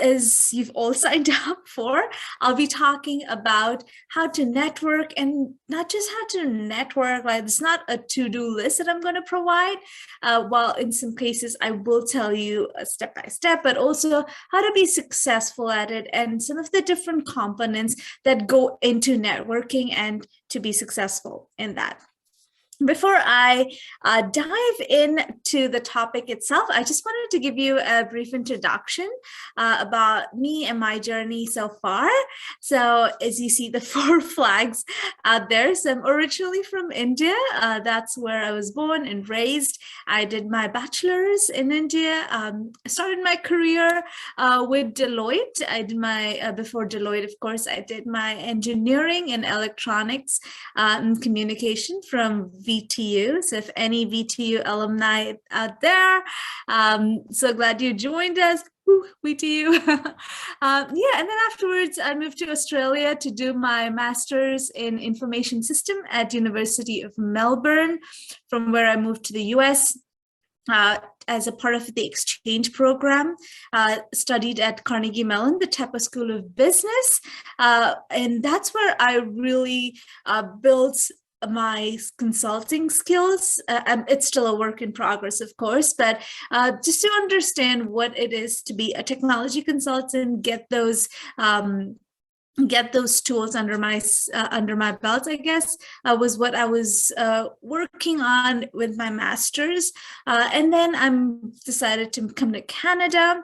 as you've all signed up for, I'll be talking about how to network, and not just how to network, like it's not a to-do list that I'm going to provide. While in some cases I will tell you step by step, but also how to be successful at it and some of the different components that go into networking and to be successful in that. Before I dive into the topic itself, I just wanted to give you a brief introduction about me and my journey so far. So as you see the 4 flags out there, so I'm originally from India. That's where I was born and raised. I did my bachelor's in India. I started my career with Deloitte. I did my, before Deloitte, of course, I did my engineering in electronics and communication from VTU. So if any VTU alumni out there, so glad you joined us. Woo, VTU. And then afterwards I moved to Australia to do my master's in information system at University of Melbourne, from where I moved to the US as a part of the exchange program, studied at Carnegie Mellon, the Tepper School of Business. And that's where I really built my consulting skills. And it's still a work in progress, of course, but just to understand what it is to be a technology consultant, get those tools under my belt, I guess, was what I was working on with my master's. And then I decided to come to Canada.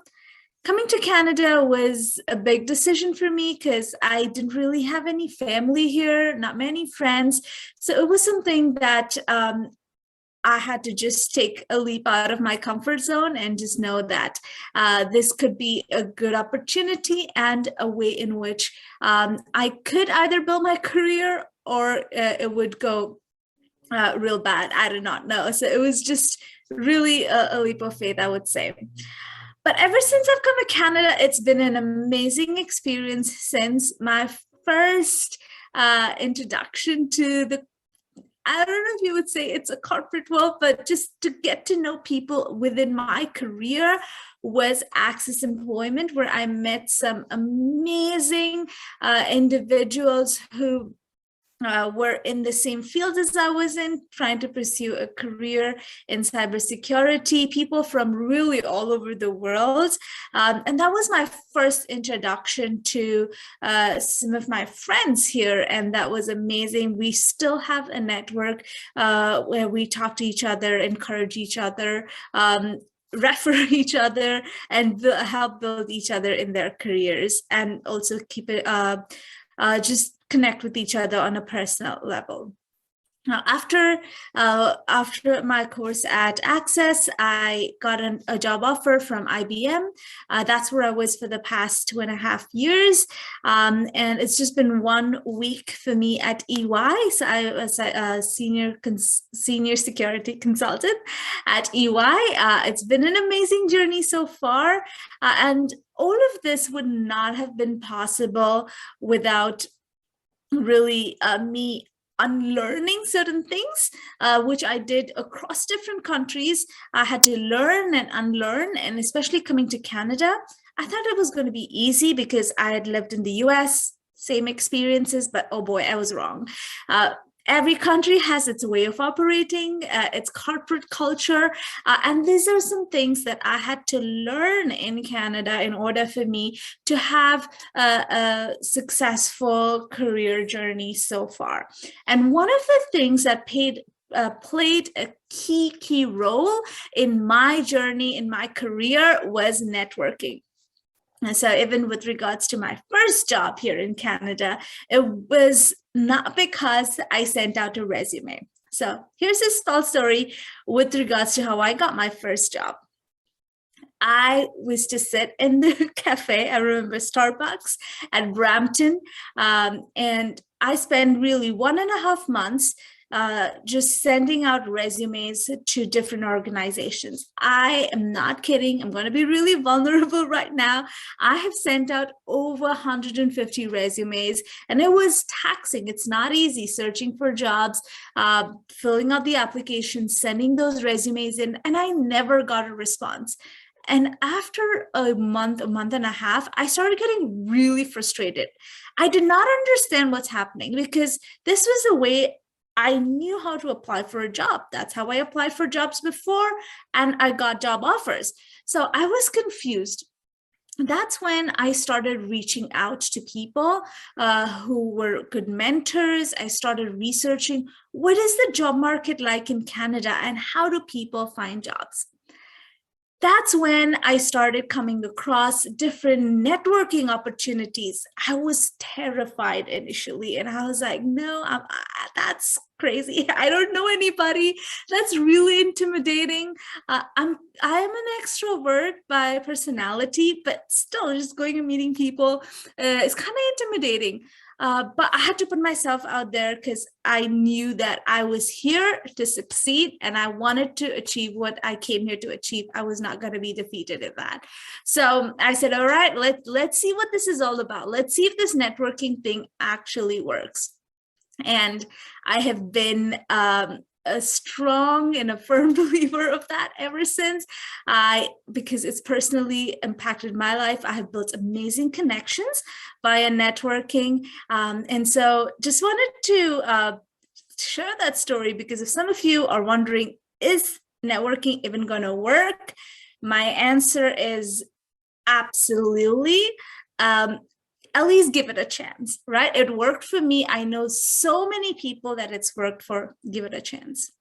Coming to Canada was a big decision for me because I didn't really have any family here, not many friends. So it was something that I had to just take a leap out of my comfort zone and just know that this could be a good opportunity and a way in which I could either build my career or it would go real bad. I do not know. So it was just really a leap of faith, I would say. But ever since I've come to Canada, it's been an amazing experience since my first introduction to the, I don't know if you would say it's a corporate world, but just to get to know people within my career was ACCESS Employment, where I met some amazing individuals who were in the same field as I was in, trying to pursue a career in cybersecurity, people from really all over the world. And that was my first introduction to some of my friends here, and that was amazing. We still have a network where we talk to each other, encourage each other, refer each other, and help build each other in their careers, and also keep it just connect with each other on a personal level. Now, after my course at ACCESS, I got a job offer from IBM. That's where I was for the past 2.5 years. And it's just been 1 week for me at EY. So I was a senior security consultant at EY. It's been an amazing journey so far. And all of this would not have been possible without really me unlearning certain things, which I did across different countries. I had to learn and unlearn, and especially coming to Canada, I thought it was going to be easy because I had lived in the US, same experiences, but oh boy, I was wrong. Every country has its way of operating, its corporate culture, and these are some things that I had to learn in Canada in order for me to have a successful career journey so far. And one of the things that played a key role in my journey, in my career, was networking. And so even with regards to my first job here in Canada, it was not because I sent out a resume. So here's a small story with regards to how I got my first job. I was to sit in the cafe, I remember Starbucks at Brampton, and I spent really 1.5 months just sending out resumes to different organizations. I am not kidding. I'm going to be really vulnerable right now. I have sent out over 150 resumes, and it was taxing. It's not easy searching for jobs, filling out the applications, sending those resumes in, and I never got a response. And after a month and a half, I started getting really frustrated. I did not understand what's happening because this was the way I knew how to apply for a job. That's how I applied for jobs before, and I got job offers. So I was confused. That's when I started reaching out to people who were good mentors. I started researching what is the job market like in Canada and how do people find jobs. That's when I started coming across different networking opportunities. I was terrified initially, and I was like, no, that's crazy. I don't know anybody. That's really intimidating. I am an extrovert by personality, but still just going and meeting people is kind of intimidating. But I had to put myself out there because I knew that I was here to succeed and I wanted to achieve what I came here to achieve. I was not going to be defeated in that. So I said, all right, let's see what this is all about. Let's see if this networking thing actually works. And I have been a strong and a firm believer of that ever since. Because it's personally impacted my life. I have built amazing connections via networking. And so just wanted to share that story, because if some of you are wondering, is networking even going to work? My answer is absolutely. At least give it a chance, right? It worked for me. I know so many people that it's worked for. Give it a chance.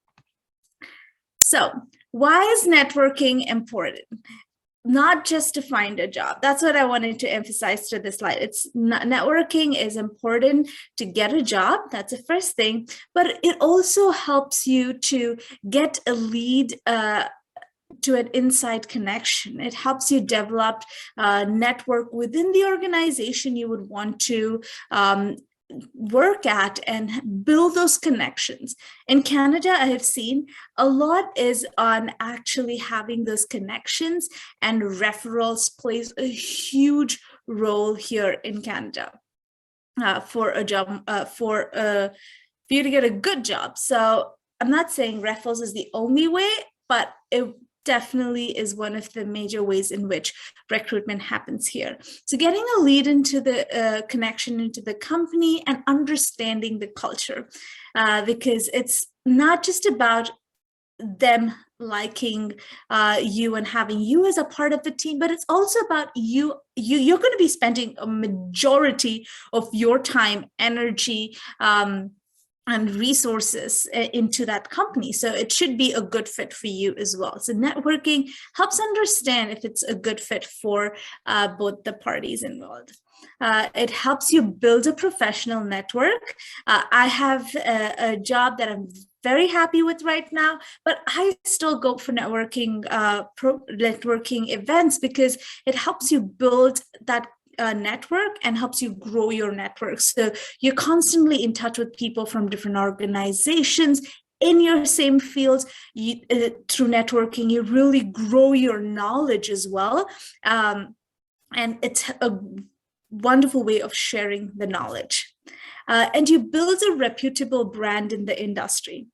So why is networking important? Not just to find a job. That's what I wanted to emphasize to this slide. It's not, networking is important to get a job. That's the first thing, but it also helps you to get a lead to an inside connection. It helps you develop a network within the organization you would want to work at and build those connections. In Canada, I have seen a lot is on actually having those connections, and referrals plays a huge role here in Canada for a job, for you to get a good job. So I'm not saying referrals is the only way, but it definitely is one of the major ways in which recruitment happens here. So getting a lead into the connection into the company and understanding the culture, because it's not just about them liking you and having you as a part of the team, but it's also about you're going to be spending a majority of your time, energy, and resources into that company. So it should be a good fit for you as well. So networking helps understand if it's a good fit for both the parties involved. It helps you build a professional network. I have a job that I'm very happy with right now, but I still go for networking events because it helps you build that network and helps you grow your network. So you're constantly in touch with people from different organizations in your same field. Through networking, you really grow your knowledge as well. And it's a wonderful way of sharing the knowledge. And you build a reputable brand in the industry.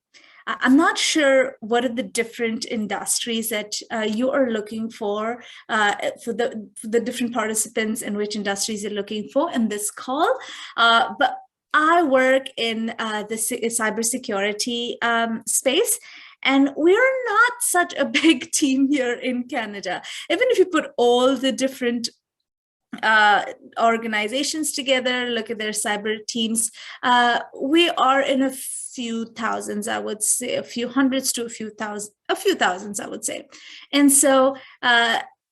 I'm not sure what are the different industries that you are looking for the different participants, and which industries you're looking for in this call. But I work in the cybersecurity space, and we're not such a big team here in Canada. Even if you put all the different organizations together, look at their cyber teams, we are in a few thousands, I would say, a few hundreds to a few thousands, I would say. And so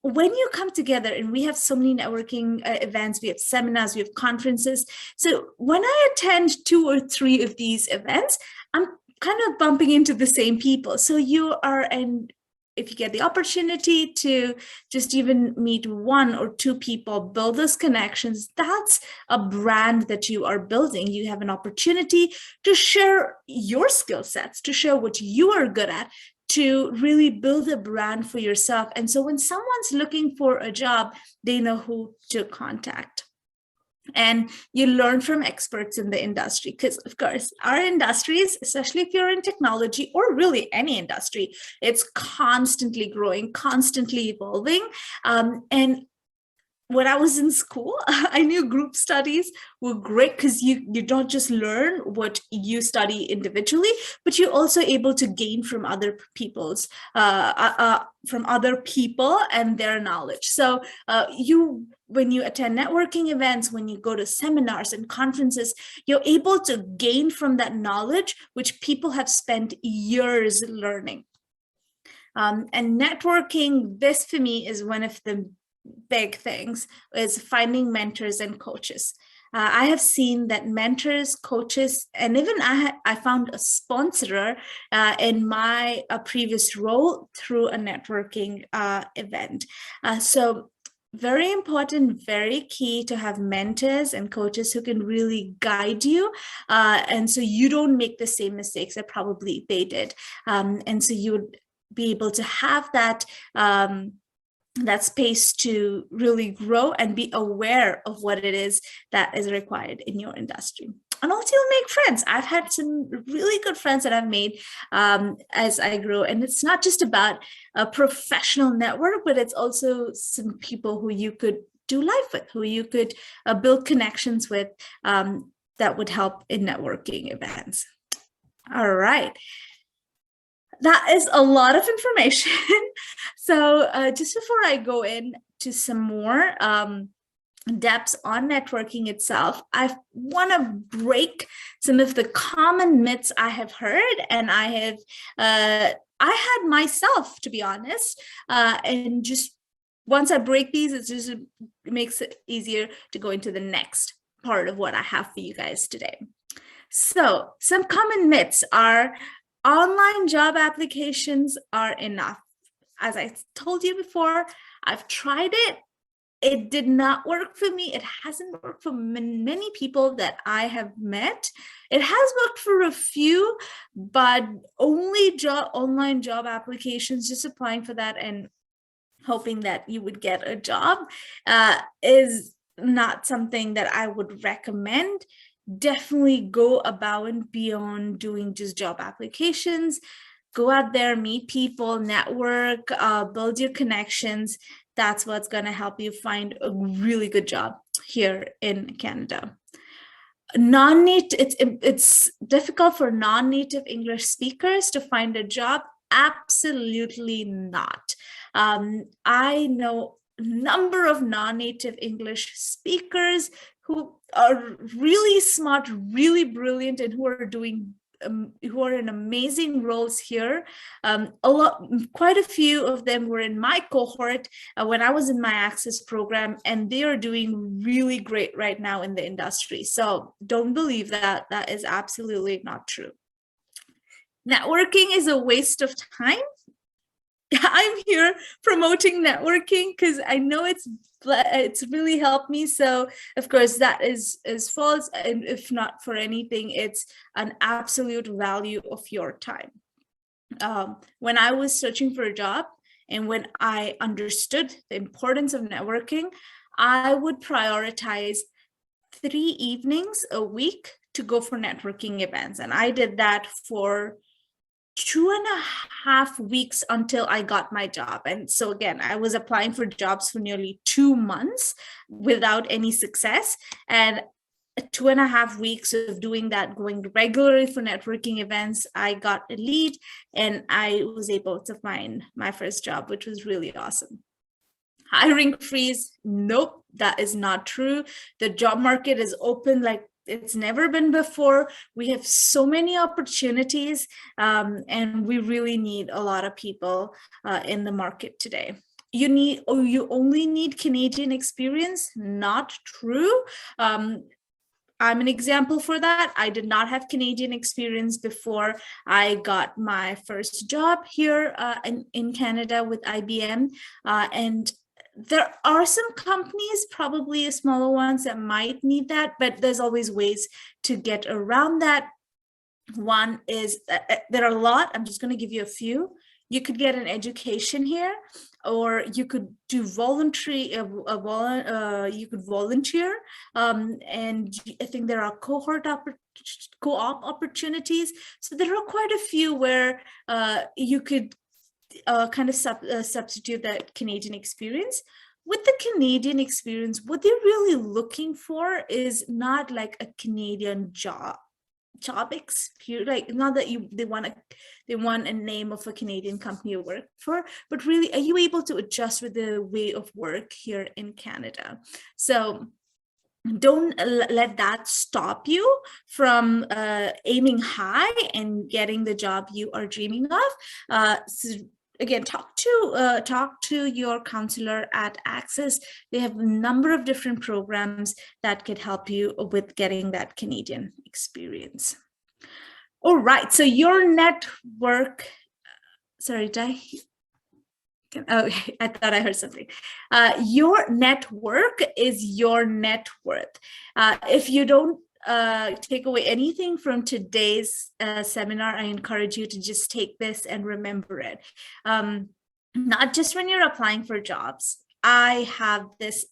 when you come together, and we have so many networking events, we have seminars, we have conferences. So when I attend 2 or 3 of these events, I'm kind of bumping into the same people. So you are, and if you get the opportunity to just even meet 1 or 2 people, build those connections, that's a brand that you are building. You have an opportunity to share your skill sets, to share what you are good at, to really build a brand for yourself. And so when someone's looking for a job, they know who to contact. And you learn from experts in the industry, because of course our industries, especially if you're in technology or really any industry, it's constantly growing, constantly evolving. And when I was in school, I knew group studies were great because you don't just learn what you study individually, but you're also able to gain from other people's from other people and their knowledge. So when you attend networking events, when you go to seminars and conferences, you're able to gain from that knowledge, which people have spent years learning. And networking, this for me is one of the big things, is finding mentors and coaches. I have seen that mentors, coaches, and even I found a sponsor in my previous role through a networking event. So very important, very key to have mentors and coaches who can really guide you. And so you don't make the same mistakes that probably they did. And so you would be able to have that that space to really grow and be aware of what it is that is required in your industry. And also you'll make friends. I've had some really good friends that I've made as I grow. And it's not just about a professional network, but it's also some people who you could do life with, who you could build connections with that would help in networking events. All right. That is a lot of information. So just before I go into some more depths on networking itself, I want to break some of the common myths I have heard, and I had myself, to be honest, and just once I break these, it makes it easier to go into the next part of what I have for you guys today. So some common myths are: online job applications are enough. As I told you before, I've tried it. It did not work for me. It hasn't worked for many people that I have met. It has worked for a few, but only online job applications, just applying for that and hoping that you would get a job is not something that I would recommend. Definitely go above and beyond doing just job applications. Go out there, meet people, network, build your connections. That's what's going to help you find a really good job here in Canada. It's difficult for non-native English speakers to find a job. Absolutely not. I know a number of non-native English speakers who are really smart, really brilliant, and who are in amazing roles here. Quite a few of them were in my cohort when I was in my ACCESS program, and they are doing really great right now in the industry. So don't believe that. That is absolutely not true. Networking is a waste of time. I'm here promoting networking because I know it's really helped me. So of course that is false, and if not for anything, it's an absolute value of your time. When I was searching for a job and when I understood the importance of networking, I would prioritize 3 evenings a week to go for networking events, and I did that for 2.5 weeks until I got my job. And so again, I was applying for jobs for nearly 2 months without any success. And 2.5 weeks of doing that, going regularly for networking events, I got a lead and I was able to find my first job, which was really awesome. Hiring freeze, nope, that is not true. The job market is open like it's never been before. We have so many opportunities, and we really need a lot of people in the market today. You only need Canadian experience. Not true. I'm an example for that. I did not have Canadian experience before I got my first job here in Canada with IBM, and there are some companies, probably smaller ones, that might need that, but there's always ways to get around that. One is, there are a lot, I'm just going to give you a few. You could get an education here, or you could do voluntary, you could volunteer. And I think there are co-op opportunities. So there are quite a few where you could kind of substitute that Canadian experience. With the Canadian experience, what they're really looking for is not like a Canadian job experience, like not that they want a name of a Canadian company you work for, but really, are you able to adjust with the way of work here in Canada? So don't let that stop you from aiming high and getting the job you are dreaming of. So again, talk to your counselor at ACCES. They have a number of different programs that could help you with getting that Canadian experience. All right, so your network, sorry, did I thought I heard something. Your network is your net worth. If you don't take away anything from today's seminar, I encourage you to just take this and remember it. Not just when you're applying for jobs. I have this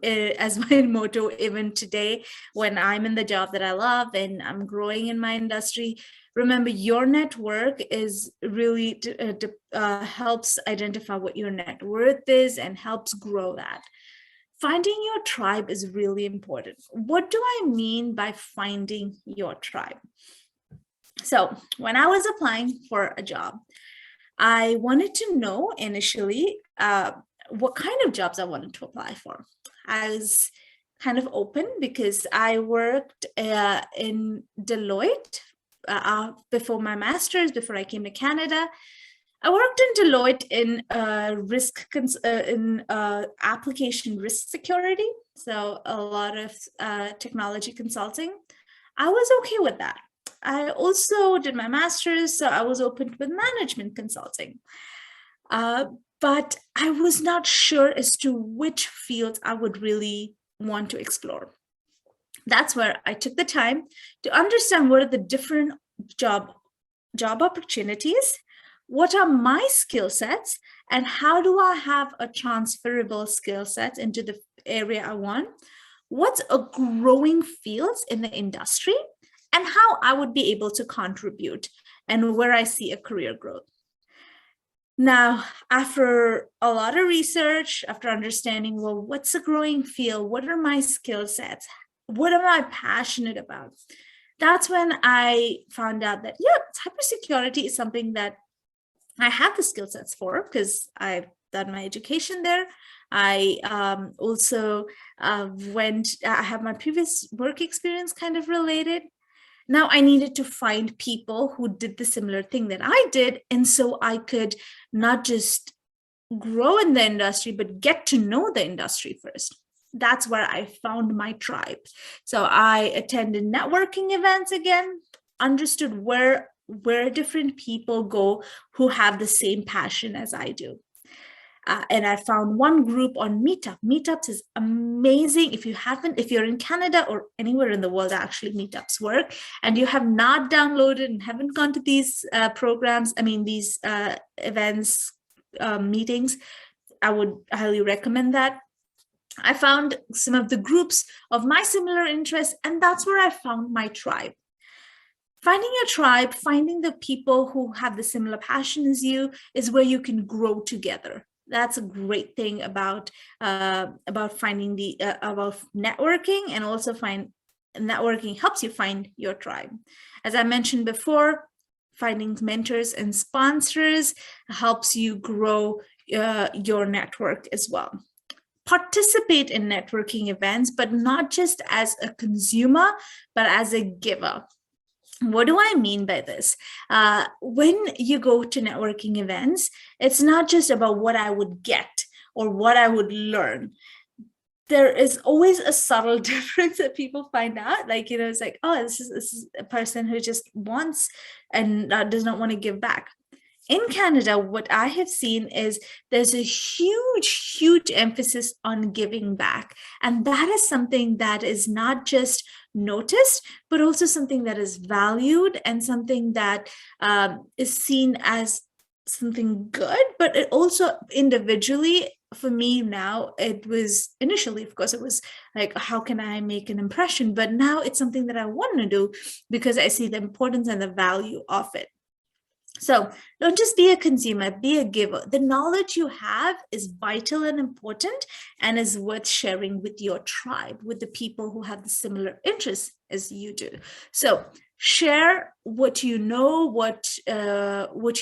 as my motto even today when I'm in the job that I love and I'm growing in my industry. Remember, your network is really helps identify what your net worth is and helps grow that. Finding your tribe is really important. What do I mean by finding your tribe? So when I was applying for a job, I wanted to know initially what kind of jobs I wanted to apply for. I was kind of open because I worked in Deloitte before my master's, before I came to Canada. I worked in Deloitte in application risk security, so a lot of technology consulting. I was okay with that. I also did my master's, so I was open with management consulting. But I was not sure as to which fields I would really want to explore. That's where I took the time to understand what are the different job opportunities, what are my skill sets, and how do I have a transferable skill set into the area I want, what's a growing fields in the industry, and how I would be able to contribute, and where I see a career growth. Now, after a lot of research, after understanding, well, what's a growing field? What are my skill sets? What am I passionate about? That's when I found out that, yeah, cybersecurity is something that I have the skill sets for because I've done my education there. I also I have my previous work experience kind of related. Now I needed to find people who did the similar thing that I did. And so I could not just grow in the industry, but get to know the industry first. That's where I found my tribe. So I attended networking events again, understood where different people go who have the same passion as I do. And I found one group on Meetup. Meetups is amazing. If you're in Canada or anywhere in the world, actually Meetups work, and you have not downloaded and haven't gone to these these events, meetings, I would highly recommend that. I found some of the groups of my similar interests, and that's where I found my tribe. Finding your tribe, finding the people who have the similar passion as you, is where you can grow together. That's a great thing about finding about networking, and also networking helps you find your tribe. As I mentioned before, finding mentors and sponsors helps you grow your network as well. Participate in networking events, but not just as a consumer, but as a giver. What do I mean by this? When you go to networking events, it's not just about what I would get or what I would learn. There is always a subtle difference that people find out. Like, it's like, oh, this is a person who just wants and does not want to give back. In Canada, what I have seen is there's a huge emphasis on giving back. And that is something that is not just noticed, but also something that is valued, and something that is seen as something good, but it also individually for me now, it was initially, of course, it was like, how can I make an impression? But now it's something that I want to do because I see the importance and the value of it. So don't just be a consumer, be a giver. The knowledge you have is vital and important and is worth sharing with your tribe, with the people who have the similar interests as you do. So share what you know, what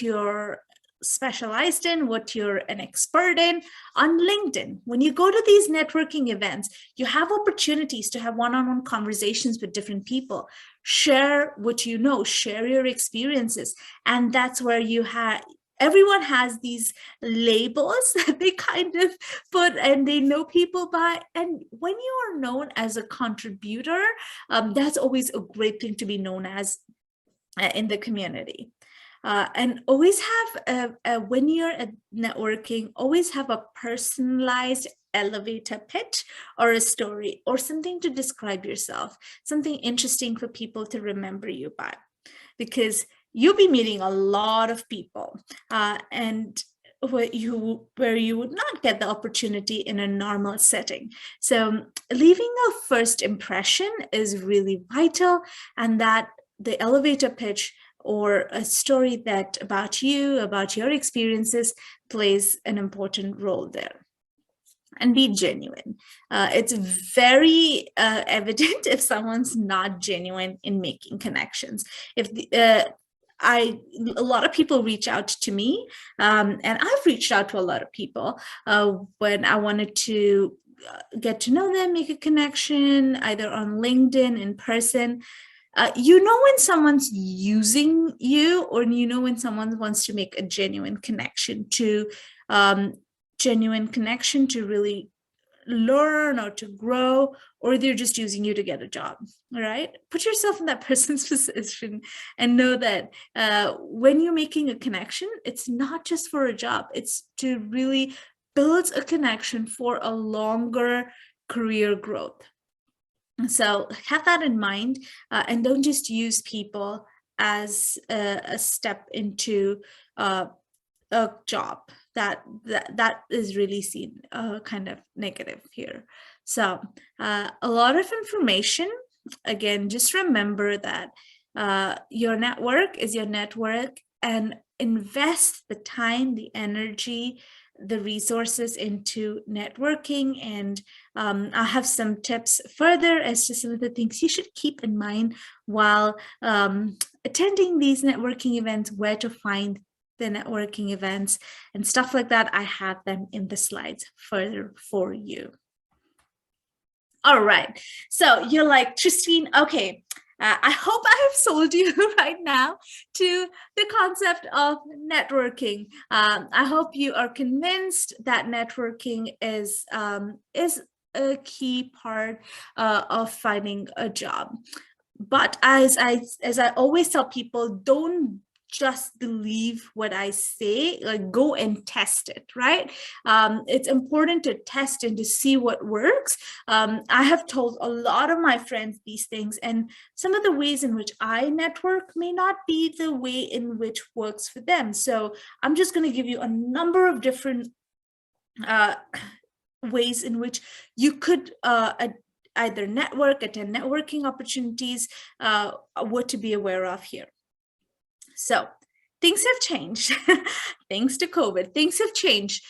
you're specialized in, what you're an expert in on LinkedIn. When you go to these networking events, you have opportunities to have one-on-one conversations with different people. Share what you know, share your experiences. And that's where you have, everyone has these labels that they kind of put and they know people by. And when you are known as a contributor, that's always a great thing to be known as in the community. And always have, when you're at networking, always have a personalized elevator pitch or a story or something to describe yourself, something interesting for people to remember you by, because you'll be meeting a lot of people and where you would not get the opportunity in a normal setting. So leaving a first impression is really vital, and that the elevator pitch or a story that about you, about your experiences, plays an important role there. And be genuine. It's very evident if someone's not genuine in making connections. If a lot of people reach out to me, and I've reached out to a lot of people when I wanted to get to know them, make a connection, either on LinkedIn, in person. You know when someone's using you, or you know when someone wants to make a genuine connection to really learn or to grow, or they're just using you to get a job. All right, put yourself in that person's position and know that when you're making a connection, it's not just for a job, it's to really build a connection for a longer career growth. So have that in mind, and don't just use people as a step into a job. That is really seen kind of negative here. So a lot of information. Again, just remember that your network is your network, and invest the time, the energy, the resources into networking. And I'll have some tips further as to some of the things you should keep in mind while attending these networking events, where to find the networking events and stuff like that. I have them in the slides further for you. All right, so you're like, Christine, okay, I hope I have sold you right now to the concept of networking. I hope you are convinced that networking is a key part of finding a job. But as I always tell people, don't just believe what I say, like go and test it, right? It's important to test and to see what works. I have told a lot of my friends these things, and some of the ways in which I network may not be the way in which works for them. So I'm just going to give you a number of different ways in which you could either network, attend networking opportunities, what to be aware of here. So things have changed. Thanks to COVID, things have changed.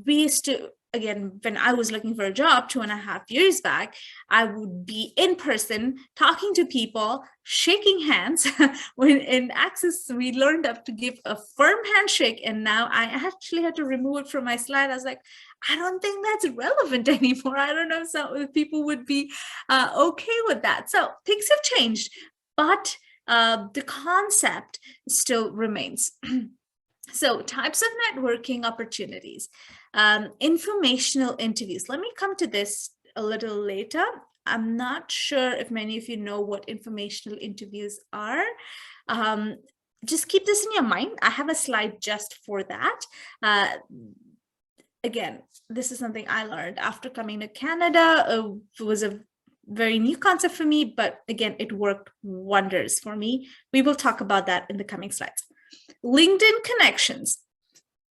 We used to, again, when I was looking for a job 2.5 years back, I would be in person talking to people, shaking hands. When in ACCESS, we learned up to give a firm handshake, and now I actually had to remove it from my slide. I was like, I don't think that's relevant anymore. I don't know if some people would be okay with that. So things have changed, but the concept still remains. So types of networking opportunities, informational interviews. Let me come to this a little later. I'm not sure if many of you know what informational interviews are. Just keep this in your mind. I have a slide just for that. Again, this is something I learned after coming to Canada. It was a very new concept for me, but again, it worked wonders for me. We will talk about that in the coming slides. LinkedIn connections.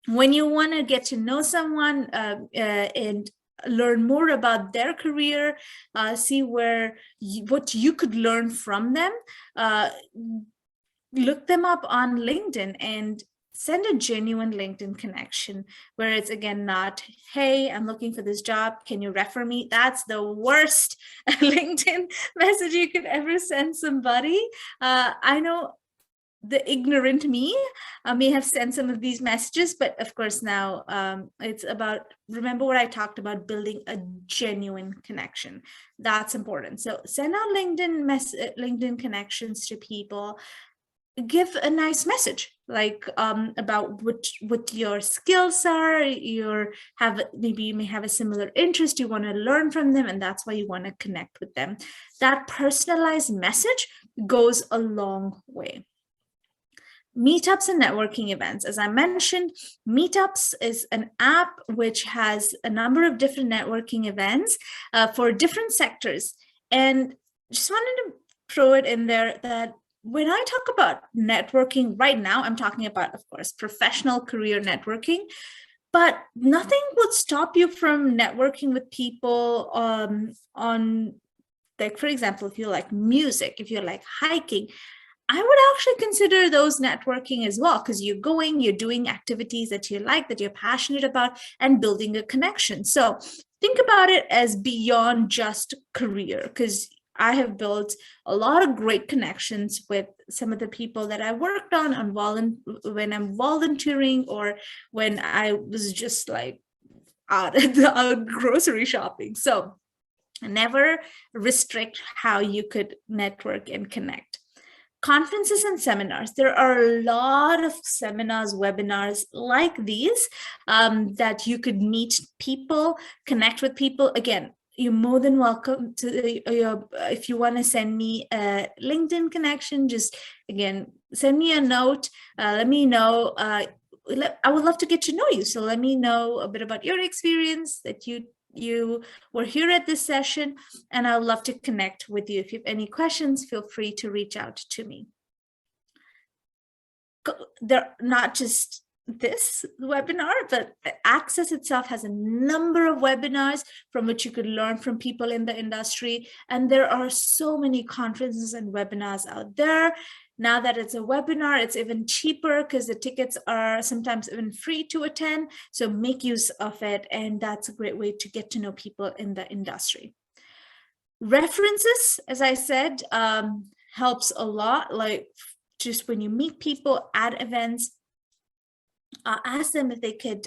When you want to get to know someone and learn more about their career, see what you could learn from them, look them up on LinkedIn and send a genuine LinkedIn connection where it's, again, not, hey, I'm looking for this job, can you refer me? That's the worst LinkedIn message you could ever send somebody. I know the ignorant me may have sent some of these messages, but of course now it's about, remember what I talked about, building a genuine connection. That's important. So send out LinkedIn connections to people. Give a nice message, like about what your skills are. Maybe you may have a similar interest, you want to learn from them, and that's why you want to connect with them. That personalized message goes a long way. Meetups and networking events. As I mentioned, Meetups is an app which has a number of different networking events for different sectors. And just wanted to throw it in there that when I talk about networking right now, I'm talking about, of course, professional career networking, but nothing would stop you from networking with people on, like, for example, if you like music, if you like hiking, I would actually consider those networking as well, because you're doing activities that you like, that you're passionate about, and building a connection. So think about it as beyond just career, because I have built a lot of great connections with some of the people that I worked on when I'm volunteering, or when I was just like out grocery shopping. So never restrict how you could network and connect. Conferences and seminars. There are a lot of seminars, webinars like these that you could meet people, connect with people. Again, you're more than welcome to, if you want to send me a LinkedIn connection, just, again, send me a note, let me know. I would love to get to know you. So let me know a bit about your experience, that you were here at this session, and I would love to connect with you. If you have any questions, feel free to reach out to me. They're not just this webinar, but ACCESS itself has a number of webinars from which you could learn from people in the industry. And there are so many conferences and webinars out there. Now that it's a webinar, it's even cheaper because the tickets are sometimes even free to attend. So make use of it. And that's a great way to get to know people in the industry. References, as I said, helps a lot. Like, just when you meet people at events, ask them if they could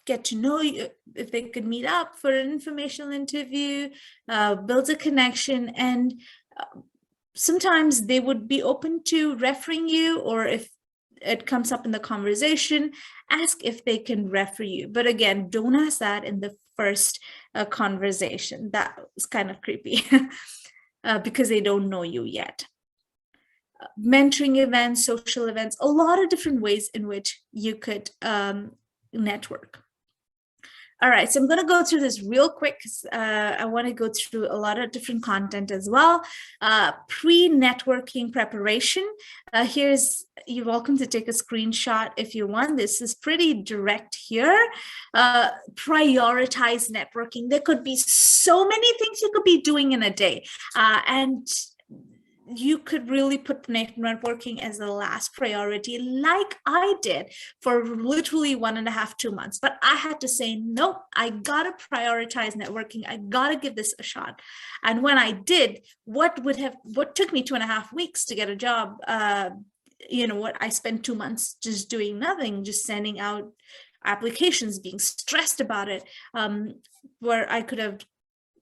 get to know you, if they could meet up for an informational interview, build a connection, and sometimes they would be open to referring you, or if it comes up in the conversation, ask if they can refer you. But again, don't ask that in the first conversation. That was kind of creepy because they don't know you yet. Mentoring events, social events, a lot of different ways in which you could network. All right, so I'm going to go through this real quick. I want to go through a lot of different content as well. Pre-networking preparation. You're welcome to take a screenshot if you want. This is pretty direct here. Prioritize networking. There could be so many things you could be doing in a day. And you could really put networking as the last priority, like I did for literally 1.5 to 2 months. But I had to say, nope, I gotta prioritize networking. I gotta give this a shot. And when I did, what took me 2.5 weeks to get a job, what I spent 2 months just doing nothing, just sending out applications, being stressed about it, where I could have,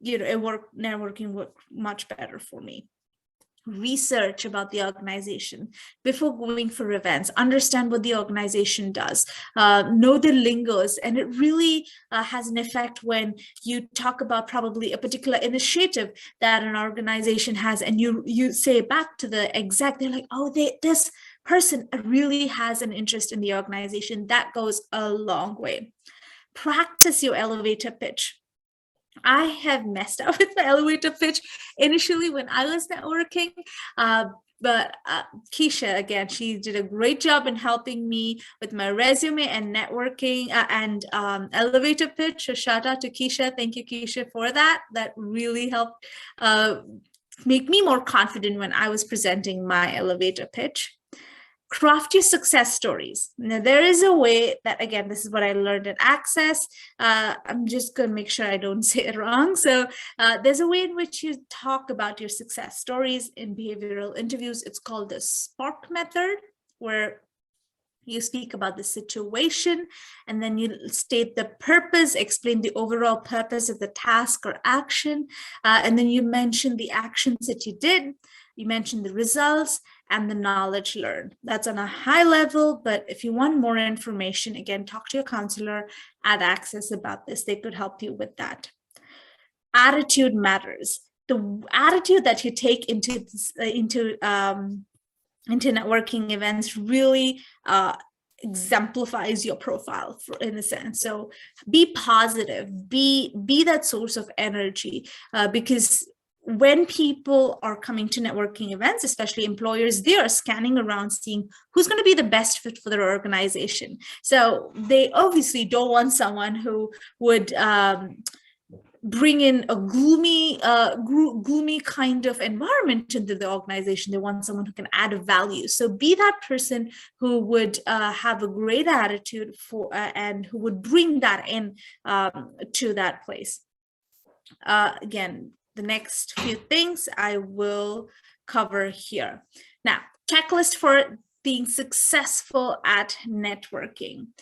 networking worked much better for me. Research about the organization before going for events, understand what the organization does, know the lingos, and it really has an effect when you talk about probably a particular initiative that an organization has, and you say back to the exec, they're like, oh, this person really has an interest in the organization. That goes a long way. Practice your elevator pitch. I have messed up with my elevator pitch initially when I was networking. But Keisha, again, she did a great job in helping me with my resume and networking and elevator pitch. So shout out to Keisha. Thank you, Keisha, for that. That really helped make me more confident when I was presenting my elevator pitch. Craft your success stories. Now, there is a way that, again, this is what I learned at ACCES. I'm just going to make sure I don't say it wrong. So there's a way in which you talk about your success stories in behavioral interviews. It's called the SPARK method, where you speak about the situation and then you state the purpose, explain the overall purpose of the task or action, and then you mention the actions that you did. You mentioned the results and the knowledge learned. That's on a high level, but if you want more information, again, talk to your counselor at ACCES about this. They could help you with that. Attitude matters. The attitude that you take into networking events really exemplifies your profile in a sense. So be positive, be that source of energy, because when people are coming to networking events, especially employers, they are scanning around seeing who's going to be the best fit for their organization. So they obviously don't want someone who would bring in a gloomy kind of environment into the organization. They want someone who can add a value. So be that person who would have a great attitude and who would bring that in to that place. Again, the next few things I will cover here. Now, checklist for being successful at networking.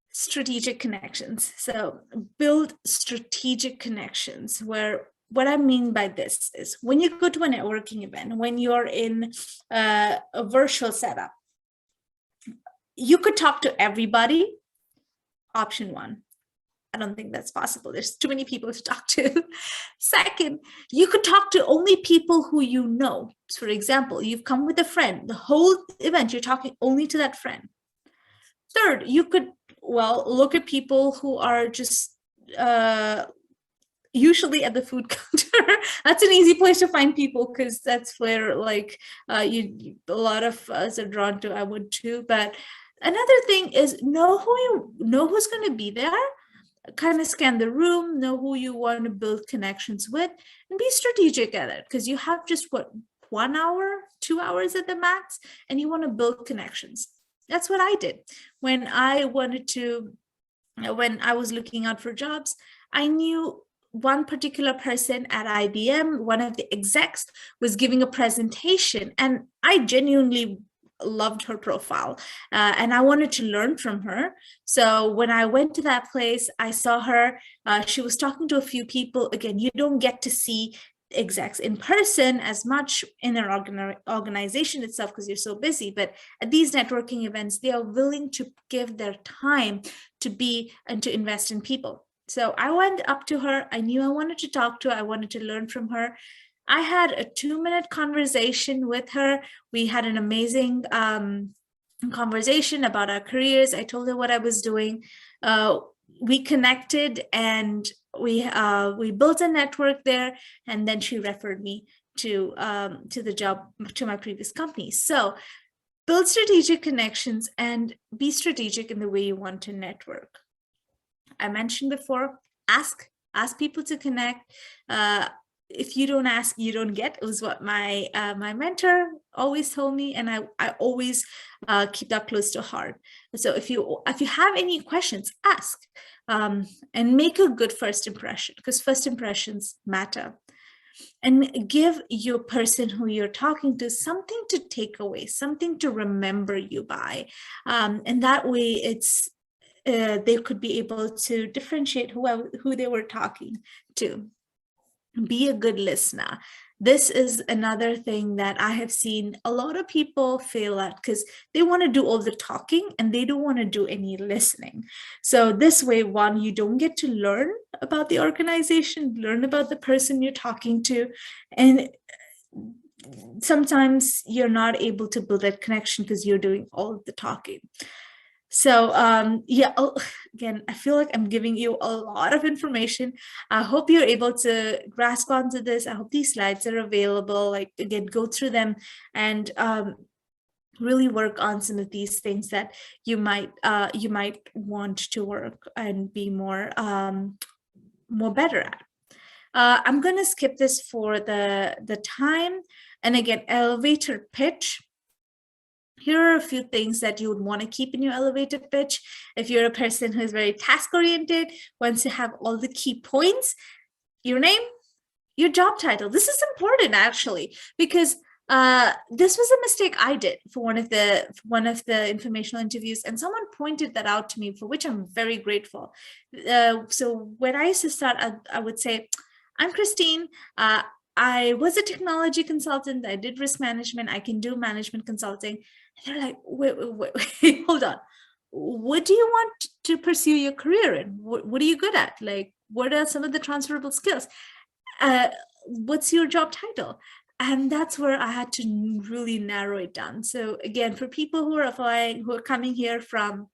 Strategic connections. So build strategic connections, where what I mean by this is when you go to a networking event, when you're in a virtual setup, you could talk to everybody. Option one. I don't think that's possible. There's too many people to talk to. Second, you could talk to only people who you know. For example, you've come with a friend. The whole event, you're talking only to that friend. Third, you could, look at people who are just usually at the food counter. That's an easy place to find people because that's where a lot of us are drawn to. I would too. But another thing is know who's going to be there. Kind of scan the room, know who you want to build connections with, and be strategic at it, because you have just 1 hour, 2 hours at the max, and you want to build connections. That's what I did when I was looking out for jobs. I knew one particular person at IBM, one of the execs, was giving a presentation, and I genuinely loved her profile and I wanted to learn from her. So when I went to that place, I saw her. She was talking to a few people. Again, you don't get to see execs in person as much in their organization itself because you're so busy, but at these networking events, they are willing to give their time to be and to invest in people. So I went up to her. I knew I wanted to talk to her. I wanted to learn from her. I had a 2-minute conversation with her. We had an amazing conversation about our careers. I told her what I was doing. We connected and we built a network there. And then she referred me to the job, to my previous company. So build strategic connections and be strategic in the way you want to network. I mentioned before, ask people to connect. If you don't ask, you don't get. It was what my mentor always told me, and I always keep that close to heart. So if you have any questions, ask and make a good first impression, because first impressions matter. And give your person who you're talking to something to take away, something to remember you by, and that way it's they could be able to differentiate who they were talking to. Be a good listener. This is another thing that I have seen a lot of people fail at, because they want to do all the talking and they don't want to do any listening. So this way, one, you don't get to learn about the organization, learn about the person you're talking to, and sometimes you're not able to build that connection because you're doing all of the talking. So yeah, again, I feel like I'm giving you a lot of information. I hope you're able to grasp onto this. I hope these slides are available. Like, again, go through them and really work on some of these things that you might want to work and be more better at. I'm going to skip this for the time. And again, elevator pitch. Here are a few things that you would want to keep in your elevator pitch. If you're a person who is very task oriented, wants to have all the key points, your name, your job title. This is important actually, because this was a mistake I did for one of the informational interviews, and someone pointed that out to me, for which I'm very grateful. So when I used to start, I would say, I'm Christine. I was a technology consultant. I did risk management. I can do management consulting. And they're like, wait, hold on. What do you want to pursue your career in? What are you good at? Like, what are some of the transferable skills? What's your job title? And that's where I had to really narrow it down. So again, for people who are applying, who are coming here from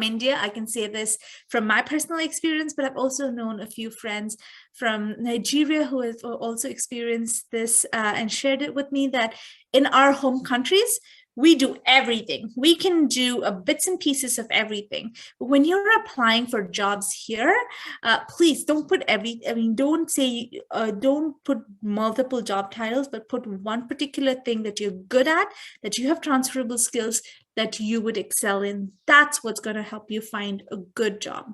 India, I can say this from my personal experience, but I've also known a few friends from Nigeria who have also experienced this and shared it with me, that in our home countries, we do everything. We can do bits and pieces of everything. But when you're applying for jobs here, please don't put don't put multiple job titles, but put one particular thing that you're good at, that you have transferable skills, that you would excel in. That's what's going to help you find a good job.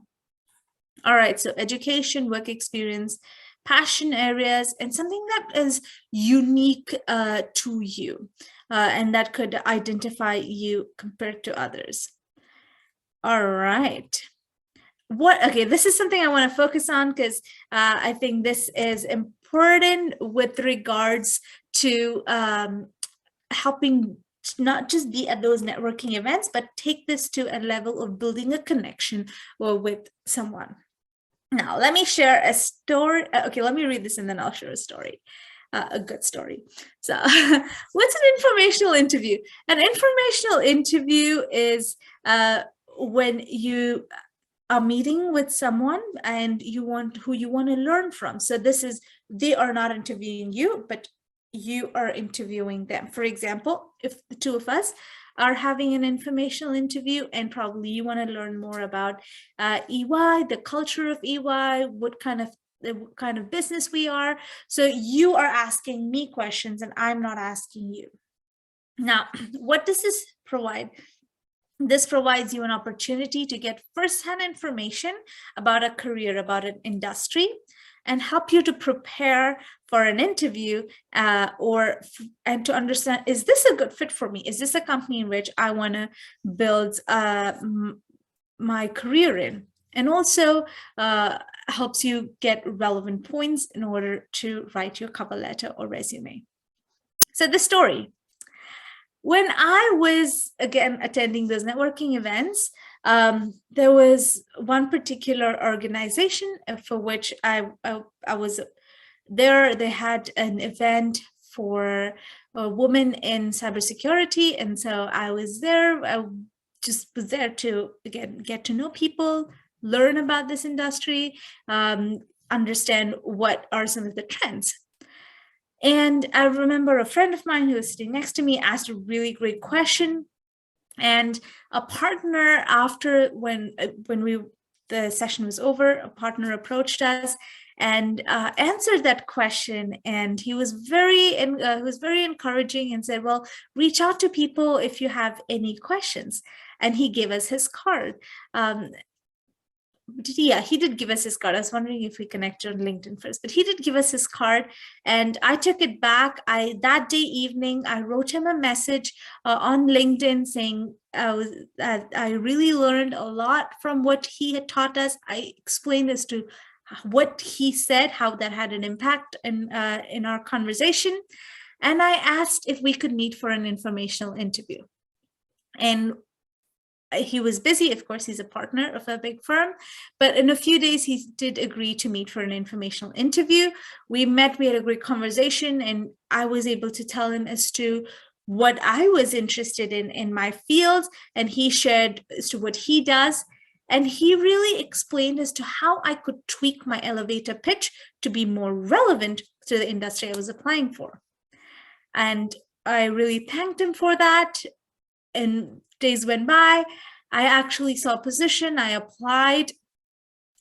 All right, so education, work experience, passion areas, and something that is unique to you and that could identify you compared to others. All right. Okay, this is something I want to focus on, because I think this is important with regards to helping not just be at those networking events, but take this to a level of building a connection with someone. Now, let me share a story. Okay, let me read this and then I'll share a story, a good story. So what's an informational interview? An informational interview is when you are meeting with someone and who you want to learn from. So they are not interviewing you, but you are interviewing them. For example, if the two of us are having an informational interview and probably you want to learn more about EY, the culture of EY, what kind of business we are. So you are asking me questions and I'm not asking you. Now, what does this provide? This provides you an opportunity to get firsthand information about a career, about an industry, and help you to prepare for an interview and to understand, is this a good fit for me? Is this a company in which I want to build my career in? And also helps you get relevant points in order to write your cover letter or resume. So the story. When I was, again, attending those networking events, there was one particular organization for which I was there. They had an event for a woman in cybersecurity. And so I was there. I just was there to, again, get to know people, learn about this industry, understand what are some of the trends. And I remember a friend of mine who was sitting next to me asked a really great question. And a partner, after when the session was over, a partner approached us and answered that question. And he was very encouraging and said, well, reach out to people if you have any questions. And he gave us his card. He did give us his card. I was wondering if we connected on LinkedIn first, but he did give us his card and I took it back. That day evening, I wrote him a message on LinkedIn saying I really learned a lot from what he had taught us. I explained as to what he said, how that had an impact in our conversation. And I asked if we could meet for an informational interview. And he was busy. Of course, he's a partner of a big firm, but in a few days, he did agree to meet for an informational interview. We met, we had a great conversation, and I was able to tell him as to what I was interested in my field, and he shared as to what he does. And he really explained as to how I could tweak my elevator pitch to be more relevant to the industry I was applying for. And I really thanked him for that. And days went by. I actually saw a position, I applied,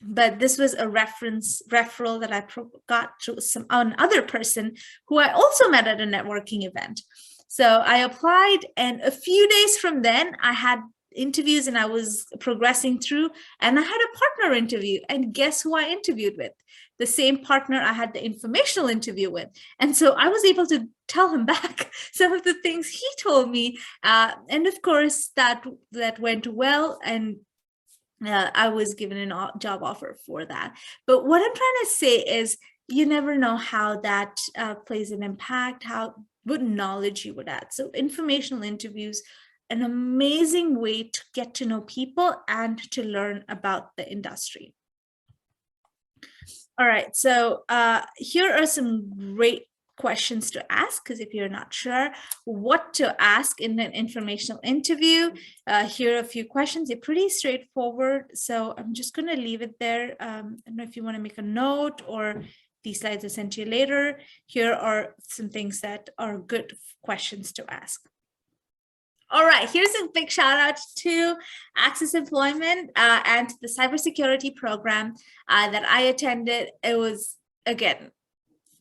but this was a referral that I got through another person who I also met at a networking event. So I applied, and a few days from then, I had interviews and I was progressing through, and I had a partner interview. And guess who I interviewed with? The same partner I had the informational interview with. And so I was able to tell him back some of the things he told me. And of course, that went well. And I was given a job offer for that. But what I'm trying to say is, you never know how that plays an impact, what knowledge you would add. So informational interviews, an amazing way to get to know people and to learn about the industry. All right, so here are some great questions to ask, because if you're not sure what to ask in an informational interview, here are a few questions. They're pretty straightforward, so I'm just going to leave it there. I don't know if you want to make a note, or these slides are sent to you later. Here are some things that are good questions to ask. All right, here's a big shout out to ACCES Employment and the cybersecurity program that I attended. It was, again,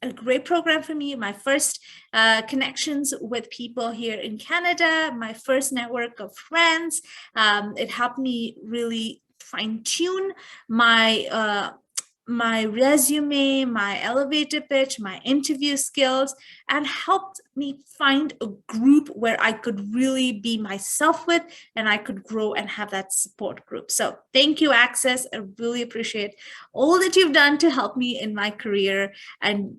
a great program for me. My first connections with people here in Canada, my first network of friends. It helped me really fine tune my resume, my elevator pitch, my interview skills, and helped me find a group where I could really be myself with, and I could grow and have that support group. So thank you, ACCES. I really appreciate all that you've done to help me in my career. And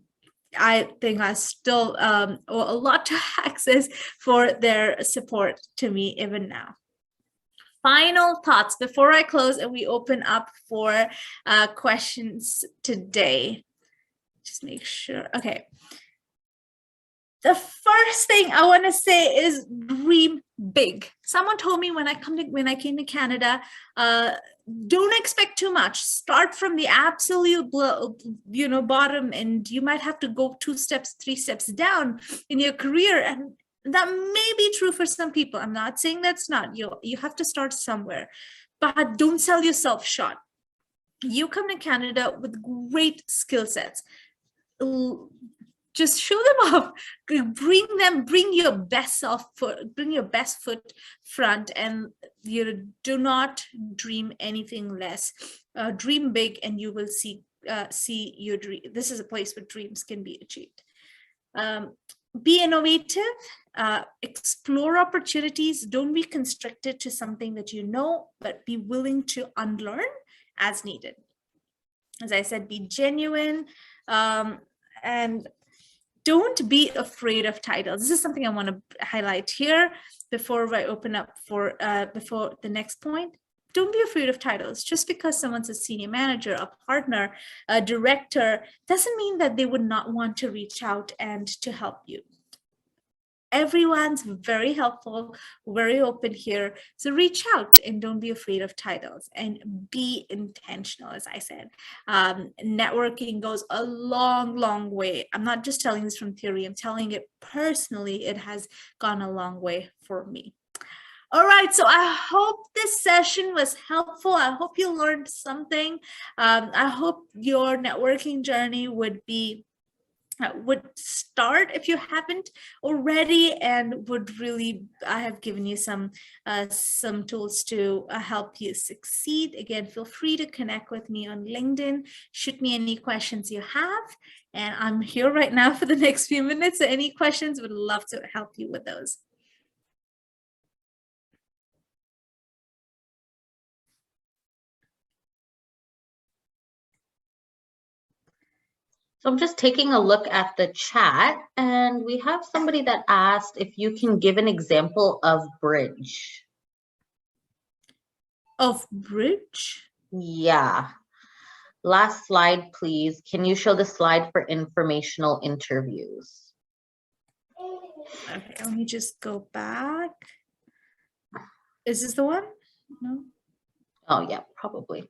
I think I still owe a lot to ACCES for their support to me even now. Final thoughts before I close and we open up for questions today. Just make sure. Okay. The first thing I want to say is dream big. Someone told me when I came to Canada, don't expect too much. Start from the absolute bottom, and you might have to go 2 steps, 3 steps down in your career. And that may be true for some people. I'm not saying that's not. You have to start somewhere, but don't sell yourself short. You come to Canada with great skill sets. Just show them off. Bring your best foot front, and do not dream anything less. Dream big, and you will see your dream. This is a place where dreams can be achieved. Be innovative, explore opportunities. Don't be constricted to something that you know, but be willing to unlearn as needed. As I said, be genuine, and don't be afraid of titles. This is something I want to highlight here before I open up for before the next point. Don't be afraid of titles. Just because someone's a senior manager, a partner, a director, doesn't mean that they would not want to reach out and to help you. Everyone's very helpful, very open here. So reach out and don't be afraid of titles, and be intentional. As I said, networking goes a long, long way. I'm not just telling this from theory, I'm telling it personally. It has gone a long way for me. All right, so I hope this session was helpful. I hope you learned something. I hope your networking journey would start if you haven't already, and I have given you some tools to help you succeed. Again, feel free to connect with me on LinkedIn. Shoot me any questions you have, and I'm here right now for the next few minutes. So any questions, would love to help you with those. So I'm just taking a look at the chat, and we have somebody that asked if you can give an example of bridge. Of bridge? Yeah. Last slide, please. Can you show the slide for informational interviews? Okay, let me just go back. Is this the one? No. Oh, yeah, probably.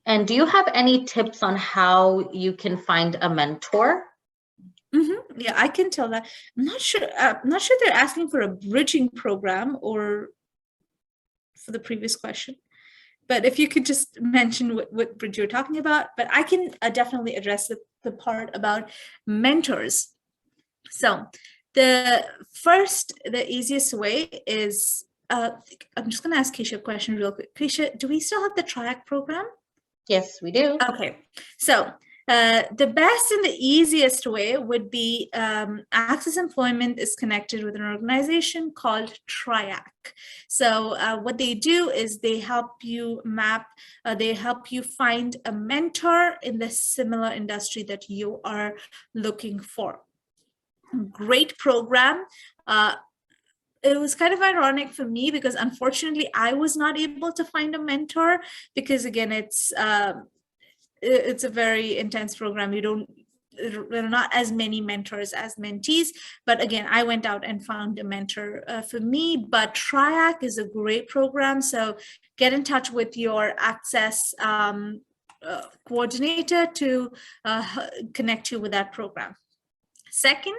And do you have any tips on how you can find a mentor? Yeah, I can tell that. I'm not sure. Not sure they're asking for a bridging program or for the previous question. But if you could just mention what bridge you're talking about, but I can definitely address the part about mentors. So the easiest way is, I'm just going to ask Keisha a question real quick. Keisha, do we still have the TRIAC program? Yes, we do. Okay, so the best and the easiest way would be ACCESS Employment is connected with an organization called TRIAC. So what they do is they help you map, they help you find a mentor in the similar industry that you are looking for. Great program. It was kind of ironic for me because unfortunately I was not able to find a mentor because again, it's a very intense program. There are not as many mentors as mentees, but again, I went out and found a mentor for me. But TRIAC is a great program, so get in touch with your ACCESS coordinator to connect you with that program. Second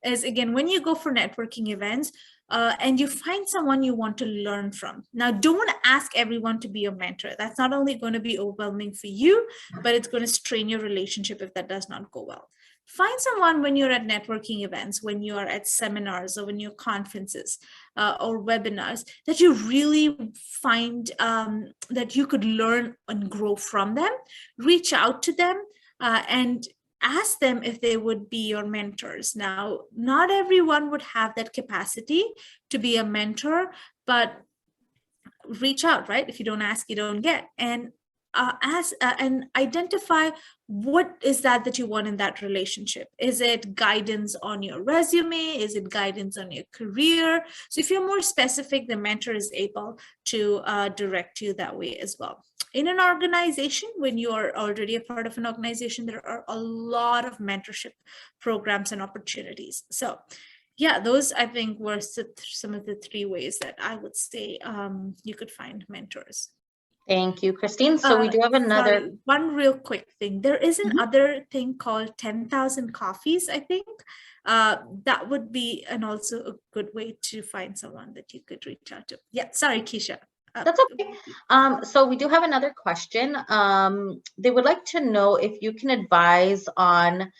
is, again, when you go for networking events, and you find someone you want to learn from. Now, don't ask everyone to be your mentor. That's not only going to be overwhelming for you, but it's going to strain your relationship if that does not go well. Find someone when you're at networking events, when you are at seminars or when you're conferences or webinars that you really find that you could learn and grow from them. Reach out to them and ask them if they would be your mentors. Now, not everyone would have that capacity to be a mentor, but reach out, right? If you don't ask, you don't get. And ask and identify what is that you want in that relationship. Is it guidance on your resume? Is it guidance on your career? So if you're more specific, the mentor is able to direct you that way as well. In an organization, when you are already a part of an organization, there are a lot of mentorship programs and opportunities. So yeah, those I think were some of the three ways that I would say you could find mentors. Thank you, Christine. So we do have another. Sorry, one real quick thing. There is another thing called 10,000 Coffees, I think. That would be also a good way to find someone that you could reach out to. Yeah, sorry, Keisha. That's okay. So we do have another question. They would like to know if you can advise on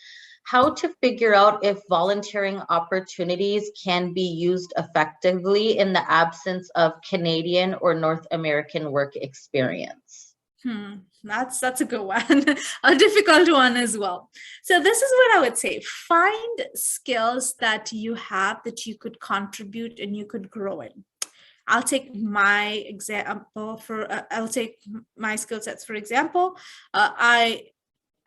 how to figure out if volunteering opportunities can be used effectively in the absence of Canadian or North American work experience. That's a good one, a difficult one as well. So this is what I would say. Find skills that you have that you could contribute and you could grow in. I'll take my example I'll take my skill sets for example.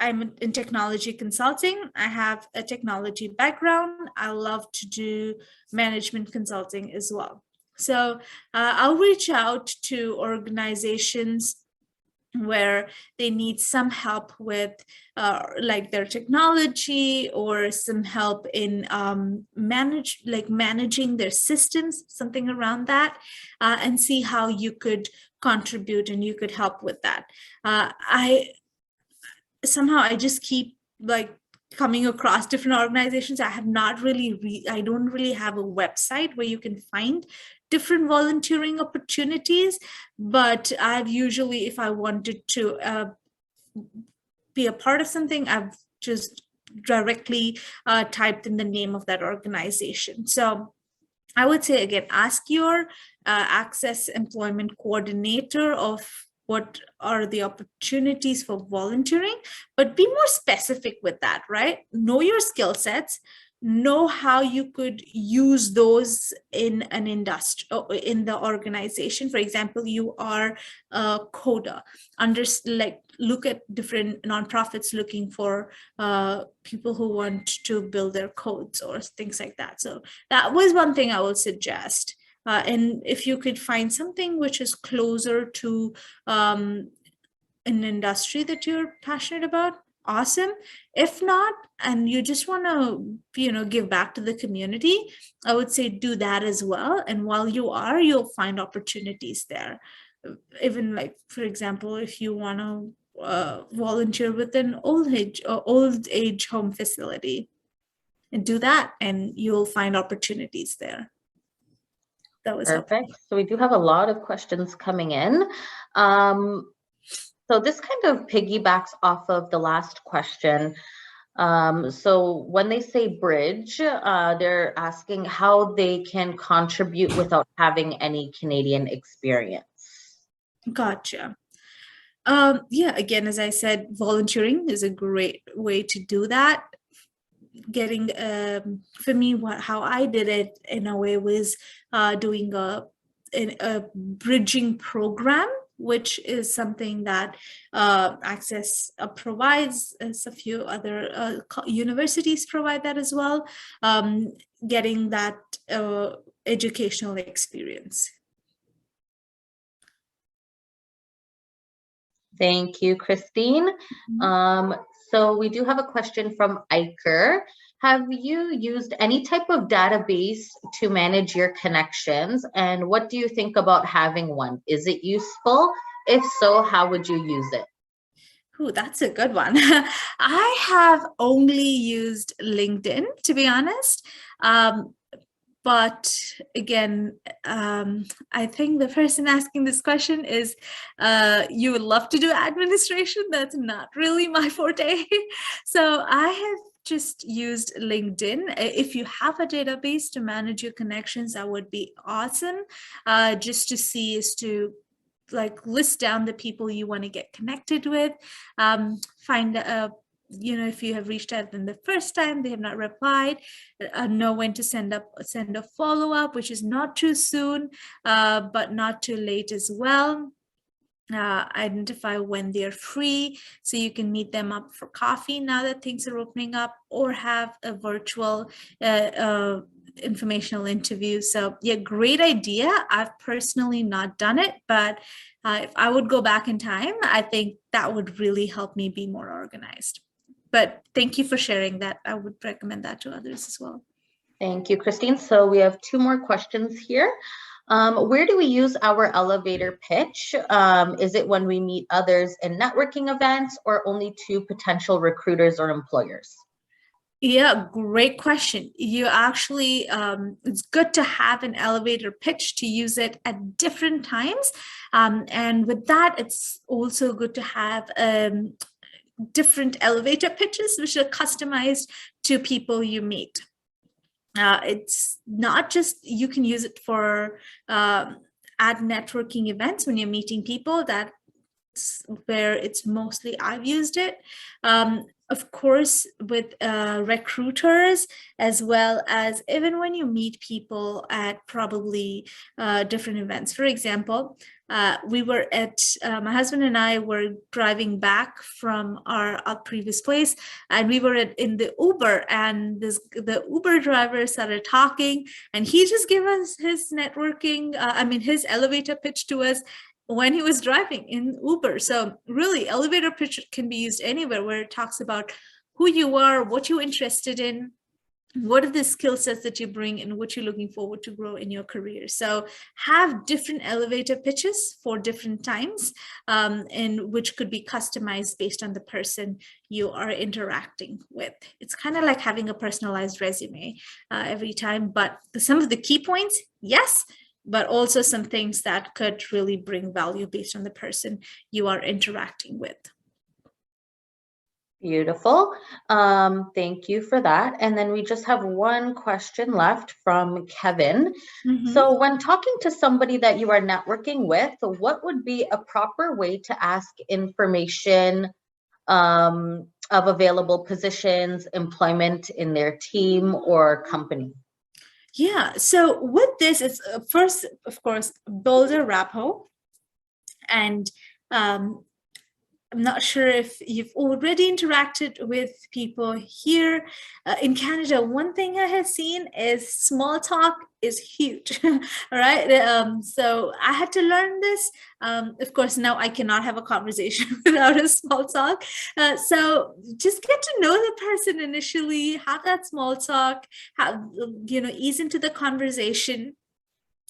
I'm in technology consulting. I have a technology background. I love to do management consulting as well. So I'll reach out to organizations where they need some help with like their technology or some help in managing their systems, something around that, and see how you could contribute and you could help with that. I just keep like coming across different organizations. I have not really, I don't really have a website where you can find different volunteering opportunities, but I've usually, if I wanted to be a part of something, I've just directly typed in the name of that organization. So I would say, again, ask your ACCESS employment coordinator of what are the opportunities for volunteering, but be more specific with that, right? Know your skill sets, know how you could use those in an industry, in the organization. For example, you are a coder, look at different nonprofits looking for people who want to build their codes or things like that. So that was one thing I would suggest. And if you could find something which is closer to an industry that you're passionate about, awesome. If not, and you just want to, give back to the community, I would say do that as well. And while you'll find opportunities there. Even like, for example, if you want to volunteer with an old age home facility, and do that, and you'll find opportunities there. That was helpful. Perfect. So we do have a lot of questions coming in. So this kind of piggybacks off of the last question. So when they say bridge, they're asking how they can contribute without having any Canadian experience. Gotcha. Yeah, again, as I said, volunteering is a great way to do that. Getting for me, how I did it in a way was doing a bridging program, which is something that ACCES provides, as a few other universities provide that as well. Getting that educational experience. Thank you, Christine. So we do have a question from Iker. Have you used any type of database to manage your connections? And what do you think about having one? Is it useful? If so, how would you use it? Ooh, that's a good one. I have only used LinkedIn, to be honest. But again, I think the person asking this question is, you would love to do administration. That's not really my forte. So I have just used LinkedIn. If you have a database to manage your connections, that would be awesome. Just to see is to like list down the people you want to get connected with, find if you have reached out them the first time, they have not replied, know when to send a follow-up, which is not too soon, but not too late as well. Identify when they're free so you can meet them up for coffee now that things are opening up, or have a virtual informational interview. So yeah, great idea. I've personally not done it, but if I would go back in time, I think that would really help me be more organized. But thank you for sharing that. I would recommend that to others as well. Thank you, Christine. So we have two more questions here. Where do we use our elevator pitch? Is it when we meet others in networking events, or only to potential recruiters or employers? Yeah, great question. You actually, it's good to have an elevator pitch to use it at different times. And with that, it's also good to have different elevator pitches, which are customized to people you meet. It's not just, you can use it for at networking events when you're meeting people. That's where it's mostly I've used it. Of course, with recruiters, as well as even when you meet people at probably different events. For example, we were my husband and I were driving back from our previous place, and we were in the Uber, and the Uber driver started talking, and he just gave us his his elevator pitch to us when he was driving in Uber. So really, elevator pitch can be used anywhere, where it talks about who you are, what you're interested in, what are the skill sets that you bring, and what you're looking forward to grow in your career. So have different elevator pitches for different times, and which could be customized based on the person you are interacting with. It's kind of like having a personalized resume every time, but some of the key points, yes, but also some things that could really bring value based on the person you are interacting with. Beautiful. Thank you for that. And then we just have one question left from Kevin. So when talking to somebody that you are networking with, what would be a proper way to ask information of available positions, employment in their team or company? Yeah, so with this, it's first, of course, build a rapport, and I'm not sure if you've already interacted with people here. In Canada, one thing I have seen is small talk is huge. All right. So I had to learn this. Of course, now I cannot have a conversation without a small talk. So just get to know the person initially, have that small talk, have, ease into the conversation,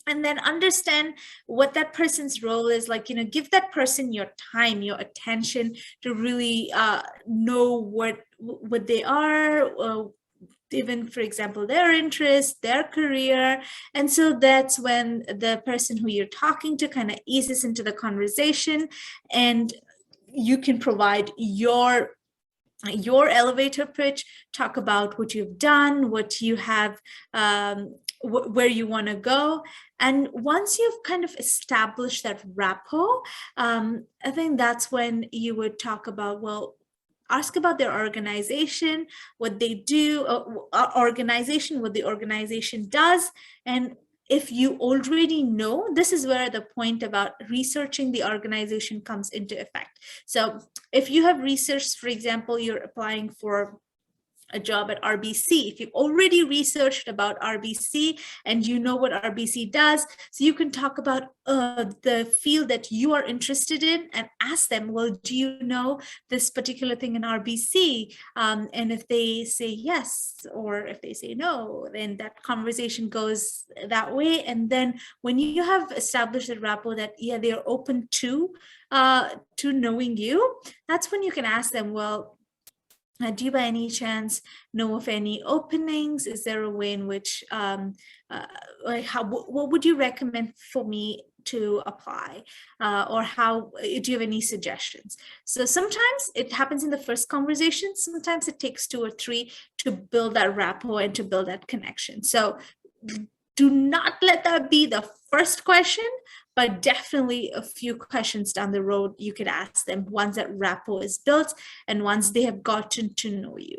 and then understand what that person's role is. Like, give that person your time, your attention, to really know what they are, even, for example, their interests, their career. And so that's when the person who you're talking to kind of eases into the conversation, and you can provide your elevator pitch, talk about what you've done, what you have, where you want to go. And once you've kind of established that rapport, I think that's when you would talk about, well, ask about their organization, what they do, organization, what the organization does. And if you already know, this is where the point about researching the organization comes into effect. So if you have researched, for example, you're applying for a job at RBC, if you've already researched about RBC and you know what RBC does, so you can talk about the field that you are interested in and ask them, well, do you know this particular thing in RBC? And if they say yes, or if they say no, then that conversation goes that way. And then when you have established a rapport that, yeah, they're open to knowing you, that's when you can ask them, well, do you by any chance know of any openings? Is there a way in which, like, what would you recommend for me to apply? Or how, do you have any suggestions? So sometimes it happens in the first conversation. Sometimes it takes 2 or 3 to build that rapport and to build that connection. So do not let that be the first question, but definitely a few questions down the road you could ask them once that rapport is built and once they have gotten to know you.